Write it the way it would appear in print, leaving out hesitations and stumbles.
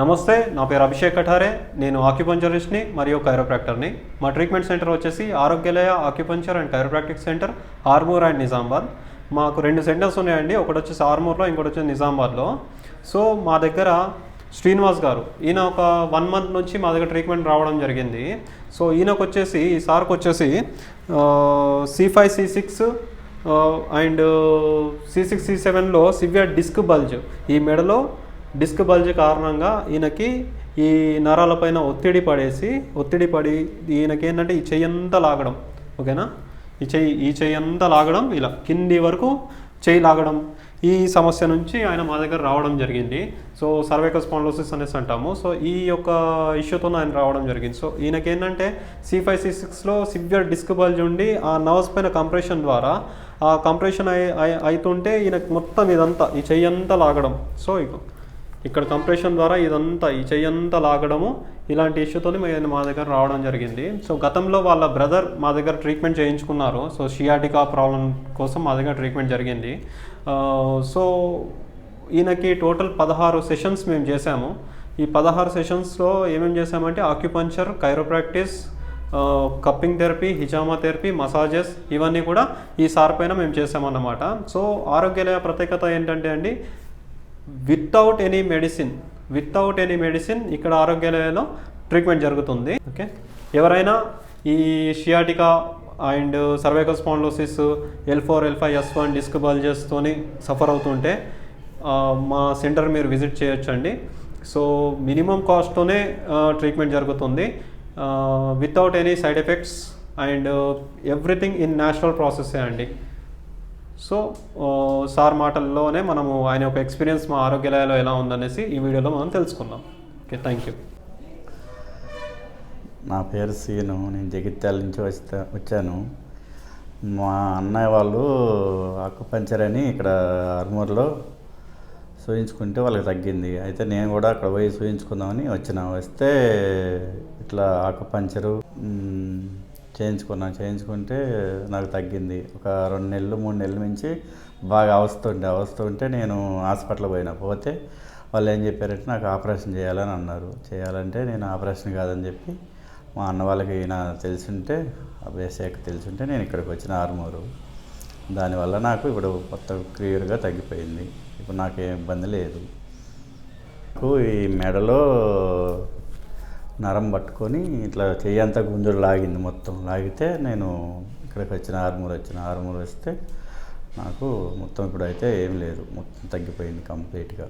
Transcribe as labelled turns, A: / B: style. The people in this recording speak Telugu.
A: నమస్తే, నా పేరు అభిషేక్ కఠారే. నేను ఆక్యుపంచరిస్ట్ని మరియు కైరోప్రాక్టర్ని. మా ట్రీట్మెంట్ సెంటర్ వచ్చేసి Arogyalaya acupuncture and chiropractic centre, Armoor and Nizamabad. మాకు 2 సెంటర్స్ ఉన్నాయండి. ఒకటి వచ్చేసి ఆర్మూర్లో, ఇంకోటి వచ్చేసి నిజామాబాద్లో. సో మా దగ్గర శ్రీనివాస్ గారు, ఈయన ఒక 1 మంత్ నుంచి మా దగ్గర ట్రీట్మెంట్ రావడం జరిగింది. సో ఈయనకు వచ్చేసి, ఈ సార్కి వచ్చేసి C5 C6 అండ్ C6 C7లో సివియర్ డిస్క్ బల్జ్, ఈ మెడలో డిస్క్ బల్జ్ కారణంగా ఈయనకి ఈ నరాలపైన ఒత్తిడి పడి ఈయనకి ఏంటంటే ఈ చెయ్యంతా లాగడం, ఓకేనా, ఈ చెయ్యి అంతా లాగడం, ఇలా కింది వరకు చెయ్యి లాగడం, ఈ సమస్య నుంచి ఆయన మా దగ్గర రావడం జరిగింది. సో సర్వైకల్ స్పాండిలోసిస్ అనేసి అంటాము. సో ఈ యొక్క ఇష్యూతో ఆయన రావడం జరిగింది. సో ఈయనకి ఏంటంటే C5 C6లో సివియర్ డిస్క్ బల్జ్ ఉండి ఆ నర్వ్స్ పైన కంప్రెషన్ ద్వారా ఆ కంప్రెషన్ అవుతుంటే ఈయనకి మొత్తం ఇదంతా ఈ చెయ్యి అంతా లాగడం. సో ఇక్కడ కంప్రెషన్ ద్వారా ఇదంతా ఈ చెయ్యి అంతా లాగడము, ఇలాంటి ఇష్యూతో మా దగ్గర రావడం జరిగింది. సో గతంలో వాళ్ళ బ్రదర్ మా దగ్గర ట్రీట్మెంట్ చేయించుకున్నారు. సో షియాటికా ప్రాబ్లం కోసం మా దగ్గర ట్రీట్మెంట్ జరిగింది. సో ఈయనకి టోటల్ 16 సెషన్స్ మేము చేసాము. ఈ 16 సెషన్స్లో ఏమేమి చేసామంటే ఆక్యుపంచర్, కైరోప్రాక్టిస్, కప్పింగ్ థెరపీ, హిజామా థెరపీ, మసాజెస్, ఇవన్నీ కూడా ఈ సార్ పైన మేము చేసామన్నమాట. సో ఆరోగ్యలయ ప్రత్యేకత ఏంటంటే అండి, వితౌట్ ఎనీ మెడిసిన్ ఇక్కడ ఆరోగ్యాలయంలో ట్రీట్మెంట్ జరుగుతుంది. ఓకే, ఎవరైనా ఈ sciatica and cervical spondylosis, L4, L5, S1 disc బల్జెస్తోని సఫర్ అవుతుంటే మా సెంటర్ మీరు విజిట్ చేయొచ్చండి. సో మినిమం కాస్ట్తోనే ట్రీట్మెంట్ జరుగుతుంది, without any side effects and everything in natural ప్రాసెసే అండి. సో సార్ మాటల్లోనే మనము ఆయన యొక్క ఎక్స్పీరియన్స్ మా ఆరోగ్యాలయాలో ఎలా ఉందనేసి ఈ వీడియోలో మనం తెలుసుకుందాం. Okay, thank you.
B: నా పేరు సీను, నేను జగిత్యాల నుంచి వచ్చాను. మా అన్నయ్య వాళ్ళు ఆకుపంచర్ అని ఇక్కడ ఆర్మూర్లో చూయించుకుంటే వాళ్ళకి తగ్గింది. అయితే నేను కూడా అక్కడ పోయి చూయించుకుందామని వస్తే ఇట్లా ఆకుపంచరు చేయించుకుంటే నాకు తగ్గింది. ఒక 2 నెలలు 3 నెలల నుంచి బాగా అవస్తుంటే నేను హాస్పిటల్ పోతే వాళ్ళు ఏం చెప్పారంటే నాకు ఆపరేషన్ చేయాలని అన్నారు. చేయాలంటే నేను ఆపరేషన్ కాదని చెప్పి మా అన్న వాళ్ళకి తెలుసుంటే, అభిషేక్ తెలుసుంటే నేను ఇక్కడికి వచ్చిన ఆర్మూరు. దానివల్ల నాకు ఇప్పుడు కొత్త క్లియర్గా తగ్గిపోయింది. ఇప్పుడు నాకేం ఇబ్బంది లేదు. ఈ మెడలో నరం పట్టుకొని ఇట్లా చెయ్యంతా గుంజుడు లాగింది, మొత్తం లాగితే నేను ఇక్కడికి ఆర్మూర్ వస్తే నాకు మొత్తం ఇప్పుడైతే ఏం లేదు, మొత్తం తగ్గిపోయింది కంప్లీట్గా.